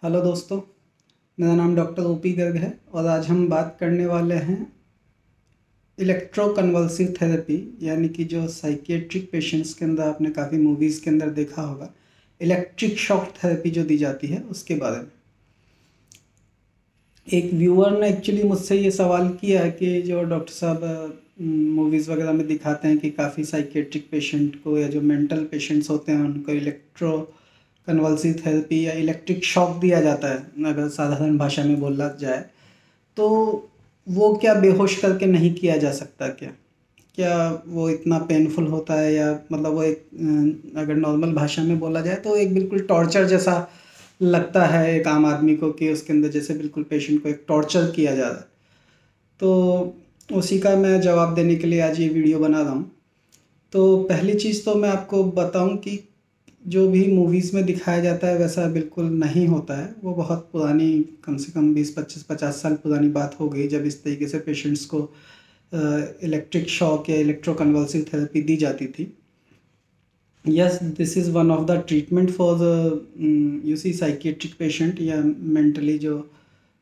Hello दोस्तों, मेरा नाम डॉक्टर ओपी गर्ग है और आज हम बात करने वाले हैं इलेक्ट्रोकन्वल्सिव थेरेपी, यानी कि जो साइकियाट्रिक पेशेंट्स के अंदर आपने काफ़ी मूवीज़ के अंदर देखा होगा, इलेक्ट्रिक शॉक थेरेपी जो दी जाती है उसके बारे में। एक व्यूअर ने एक्चुअली मुझसे ये सवाल किया कि जो डॉक्टर साहब मूवीज़ वगैरह में दिखाते हैं कि काफ़ी साइकियाट्रिक पेशेंट को या जो मेंटल पेशेंट्स होते हैं उनको इलेक्ट्रो कन्वल्सिव थेरेपी या इलेक्ट्रिक शॉक दिया जाता है, अगर साधारण भाषा में बोला जाए तो वो क्या बेहोश करके नहीं किया जा सकता क्या? क्या वो इतना पेनफुल होता है, या मतलब वो एक अगर नॉर्मल भाषा में बोला जाए तो एक बिल्कुल टॉर्चर जैसा लगता है एक आम आदमी को, कि उसके अंदर जैसे बिल्कुल पेशेंट को एक टॉर्चर किया जा रहा है। तो उसी का मैं जवाब देने के लिए आज ये वीडियो बना रहा हूँ। तो पहली चीज़ तो मैं आपको बताऊँ कि जो भी मूवीज़ में दिखाया जाता है वैसा बिल्कुल नहीं होता है। वो बहुत पुरानी, कम से कम 20-25-50 साल पुरानी बात हो गई जब इस तरीके से पेशेंट्स को इलेक्ट्रिक शॉक या इलेक्ट्रोकन्वल्सिव थेरेपी दी जाती थी। Yes, this is one of the treatment for the U C psychiatric patient, या मेंटली जो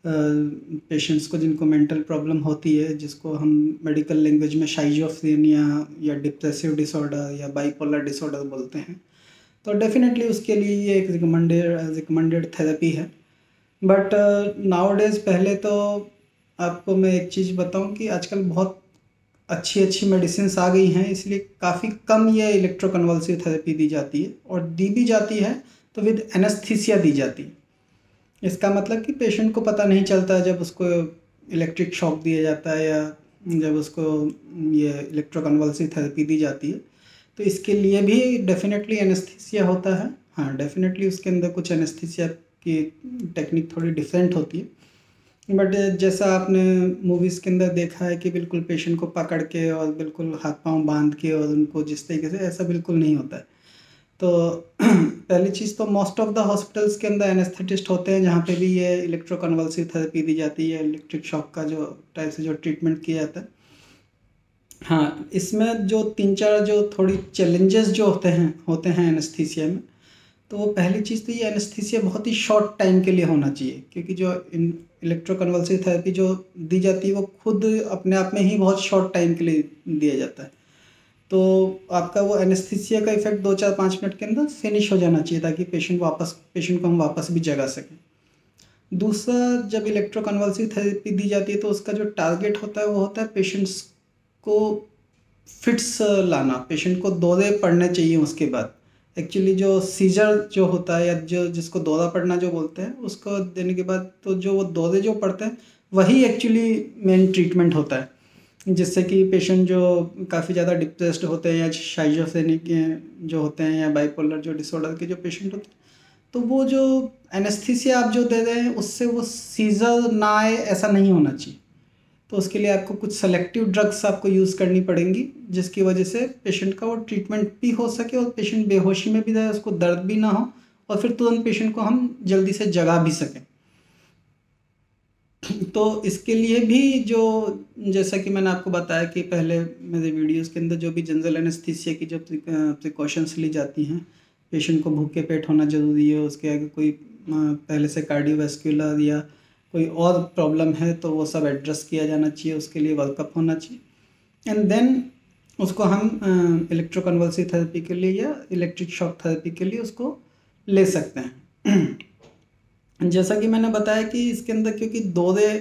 पेशेंट्स को जिनको मेंटल प्रॉब्लम होती है, जिसको हम मेडिकल लैंग्वेज में शाइजोफ्रेनिया या डिप्रेसिव डिसऑर्डर या बाइपोलर डिसऑर्डर बोलते हैं। तो डेफिनेटली उसके लिए ये एक रिकमेंडेड थेरेपी है। बट नाउ डेज़, पहले तो आपको मैं एक चीज़ बताऊं कि आजकल बहुत अच्छी अच्छी मेडिसिन्स आ गई हैं, इसलिए काफ़ी कम ये इलेक्ट्रोकन्वल्सिव थेरेपी दी जाती है, और दी भी जाती है तो विद एनेस्थीसिया दी जाती है। इसका मतलब कि पेशेंट को पता नहीं चलता जब उसको इलेक्ट्रिक शॉक दिया जाता है या जब उसको ये इलेक्ट्रोकन्वल्सिव थेरेपी दी जाती है। तो इसके लिए भी डेफिनेटली एनेस्थीसिया होता है। हाँ, डेफिनेटली उसके अंदर कुछ एनेस्थीसिया की टेक्निक थोड़ी डिफरेंट होती है, बट जैसा आपने मूवीज़ के अंदर देखा है कि बिल्कुल पेशेंट को पकड़ के और बिल्कुल हाथ पांव बांध के और उनको जिस तरीके से, ऐसा बिल्कुल नहीं होता है। तो पहली चीज़ तो मोस्ट ऑफ द हॉस्पिटल्स के अंदर एनेस्थेटिस्ट होते हैं जहाँ पे भी ये इलेक्ट्रोकन्वल्सिव थेरेपी दी जाती है, इलेक्ट्रिक शॉक का जो टाइप से जो ट्रीटमेंट किया जाता है। हाँ, इसमें जो 3-4 जो थोड़ी चैलेंजेस जो होते हैं एनेस्थीसिया में। तो वो पहली चीज़ तो ये एनेस्थीसिया बहुत ही शॉर्ट टाइम के लिए होना चाहिए, क्योंकि जो इलेक्ट्रोकन्वल्सिव थेरेपी जो दी जाती है वो खुद अपने आप में ही बहुत शॉर्ट टाइम के लिए दिया जाता है। तो आपका वो एनेस्थीसिया का इफेक्ट 2-4-5 मिनट के अंदर फिनिश हो जाना चाहिए, ताकि पेशेंट को हम वापस भी जगा सकें। दूसरा, जब इलेक्ट्रोकन्वल्सिव थेरेपी दी जाती है तो उसका जो टारगेट होता है वो होता है पेशेंट्स को फिट्स लाना, पेशेंट को दौरे पड़ने चाहिए उसके बाद। एक्चुअली जो सीजर जो होता है, या जो जिसको दौरा पड़ना जो बोलते हैं, उसको देने के बाद तो जो वो दौरे जो पड़ते हैं वही एक्चुअली मेन ट्रीटमेंट होता है, जिससे कि पेशेंट जो काफ़ी ज़्यादा डिप्रेस्ड होते हैं या शाइजोफ्रेनिक जो होते हैं या बाइपोलर जो डिसऑर्डर के जो पेशेंट होते हैं, तो वो जो एनेस्थीसिया आप जो दे रहे हैं उससे वो सीजर ना आए, ऐसा नहीं होना चाहिए। तो उसके लिए आपको कुछ सेलेक्टिव ड्रग्स आपको यूज़ करनी पड़ेंगी, जिसकी वजह से पेशेंट का वो ट्रीटमेंट भी हो सके और पेशेंट बेहोशी में भी रहे, उसको दर्द भी ना हो, और फिर तुरंत पेशेंट को हम जल्दी से जगा भी सकें। तो इसके लिए भी जो, जैसा कि मैंने आपको बताया कि पहले मेरे वीडियोस के अंदर, जो भी जनरल एनेस्थीसिया की जो प्रिकॉशंस ली जाती हैं, पेशेंट को भूखे पेट होना ज़रूरी है, उसके आगे कोई पहले से कार्डियोवैस्कुलर या कोई और प्रॉब्लम है तो वो सब एड्रेस किया जाना चाहिए, उसके लिए वर्कअप होना चाहिए, एंड देन उसको हम इलेक्ट्रोकन्वल्सिव थेरेपी के लिए या इलेक्ट्रिक शॉक थेरेपी के लिए उसको ले सकते हैं। जैसा कि मैंने बताया कि इसके अंदर क्योंकि दौरे,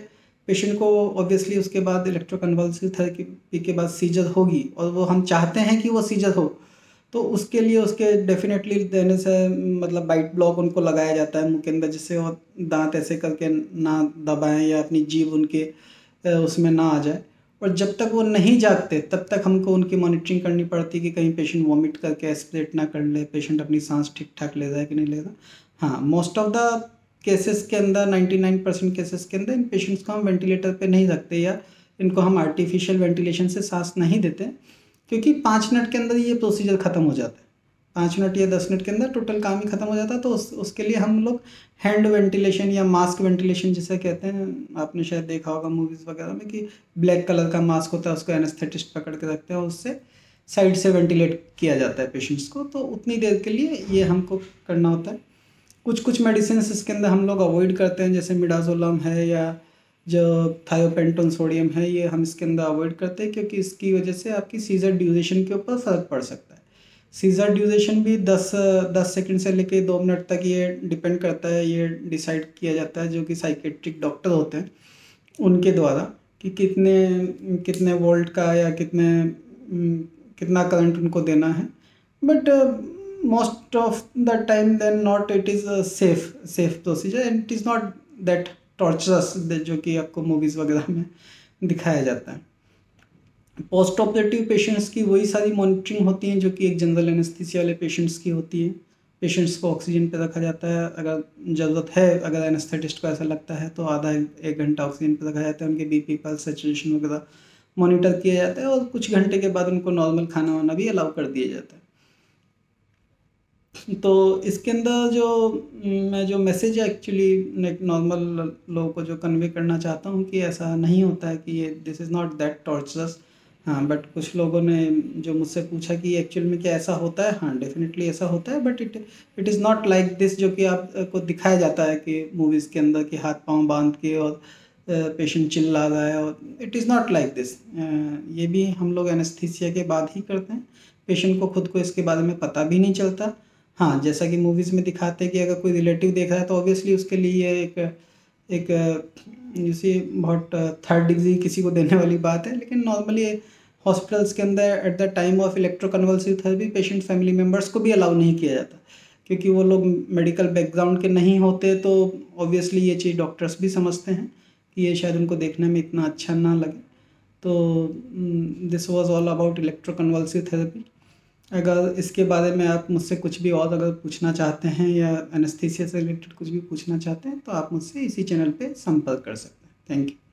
पेशेंट को ऑब्वियसली उसके बाद इलेक्ट्रोकन्वल्सिव थेरेपी के बाद सीजर होगी, और वो हम चाहते हैं कि वो सीजर हो, तो उसके लिए उसके डेफिनेटली देने से, मतलब बाइट ब्लॉक उनको लगाया जाता है मुंह के अंदर, जिससे वो दांत ऐसे करके ना दबाएं या अपनी जीभ उनके उसमें ना आ जाए। और जब तक वो नहीं जागते तब तक हमको उनकी मॉनिटरिंग करनी पड़ती है कि कहीं पेशेंट वॉमिट करके एस्पिरेट ना कर ले, पेशेंट अपनी सांस ठीक ठाक ले रहा है कि नहीं ले रहा। हाँ, मोस्ट ऑफ द केसेस के अंदर, 99% केसेस के अंदर इन पेशेंट्स को हम वेंटिलेटर पे नहीं रखते, या इनको हम आर्टिफिशियल वेंटिलेशन से सांस नहीं देते, क्योंकि 5 मिनट के अंदर ये प्रोसीजर ख़त्म हो जाता है। 5 मिनट या 10 मिनट के अंदर टोटल काम ही ख़त्म हो जाता है। तो उसके लिए हम लोग हैंड वेंटिलेशन या मास्क वेंटिलेशन जिसे कहते हैं, आपने शायद देखा होगा मूवीज़ वगैरह में कि ब्लैक कलर का मास्क होता है, उसको एनेस्थेटिस्ट पकड़ के रखते हैं और उससे साइड से वेंटिलेट किया जाता है पेशेंट्स को। तो उतनी देर के लिए ये हमको करना होता है। कुछ कुछ मेडिसिन इसके अंदर हम लोग अवॉइड करते हैं, जैसे मिडाज़ोलम है या जो थायोपेंटोन सोडियम है, ये हम इसके अंदर अवॉइड करते हैं क्योंकि इसकी वजह से आपकी सीज़र ड्यूरेशन के ऊपर फ़र्क पड़ सकता है। सीज़र ड्यूरेशन भी 10 सेकंड से लेके 2 मिनट तक ये डिपेंड करता है, ये डिसाइड किया जाता है जो कि साइकेट्रिक डॉक्टर होते हैं उनके द्वारा, कि कितने कितने वोल्ट का या कितना करंट उनको देना है। But most of the time then not it is safe procedure and it is not that torturous जो कि आपको मूवीज़ वगैरह में दिखाया जाता है। पोस्ट ऑपरेटिव पेशेंट्स की वही सारी मॉनिटरिंग होती हैं जो कि एक जनरल एनेस्थीसिया वाले पेशेंट्स की होती है। पेशेंट्स को ऑक्सीजन पे रखा जाता है, अगर ज़रूरत है, अगर एनेस्थेटिस्ट को ऐसा लगता है तो आधा एक घंटा ऑक्सीजन पे रखा जाता है, उनके बीपी पल्स सैचुरेशन वगैरह मॉनिटर किया जाता है और कुछ घंटे के बाद उनको नॉर्मल खाना वाना भी अलाउ कर दिया जाता है। तो इसके अंदर मैं जो मैसेज एक्चुअली एक नॉर्मल लोगों को जो कन्वे करना चाहता हूँ कि ऐसा नहीं होता है, कि ये this is not that torturers. हाँ, बट कुछ लोगों ने जो मुझसे पूछा कि एक्चुअल में क्या ऐसा होता है, हाँ डेफिनेटली ऐसा होता है, but it is not like this जो कि आपको दिखाया जाता है कि मूवीज़ के अंदर कि हाथ पाँव बांध के और पेशेंट चिल्ला रहा है, और it is not like this. ये भी हम लोग एनेस्थीसिया के बाद ही करते हैं, पेशेंट को खुद को इसके बारे में पता भी नहीं चलता। हाँ, जैसा कि मूवीज़ में दिखाते हैं कि अगर कोई रिलेटिव देख रहा है तो ऑब्वियसली उसके लिए ये एक जैसे बहुत थर्ड डिग्री किसी को देने वाली बात है, लेकिन नॉर्मली हॉस्पिटल्स के अंदर at the time of electroconvulsive therapy patient family members को भी अलाउ नहीं किया जाता, क्योंकि वो लोग मेडिकल बैकग्राउंड के नहीं होते। तो ऑब्वियसली ये चीज़ डॉक्टर्स भी समझते हैं कि ये शायद उनको देखने में इतना अच्छा ना लगे। तो this was all about electroconvulsive therapy. अगर इसके बारे में आप मुझसे कुछ भी और अगर पूछना चाहते हैं या एनेस्थीसिया से रिलेटेड कुछ भी पूछना चाहते हैं तो आप मुझसे इसी चैनल पे संपर्क कर सकते हैं। Thank you.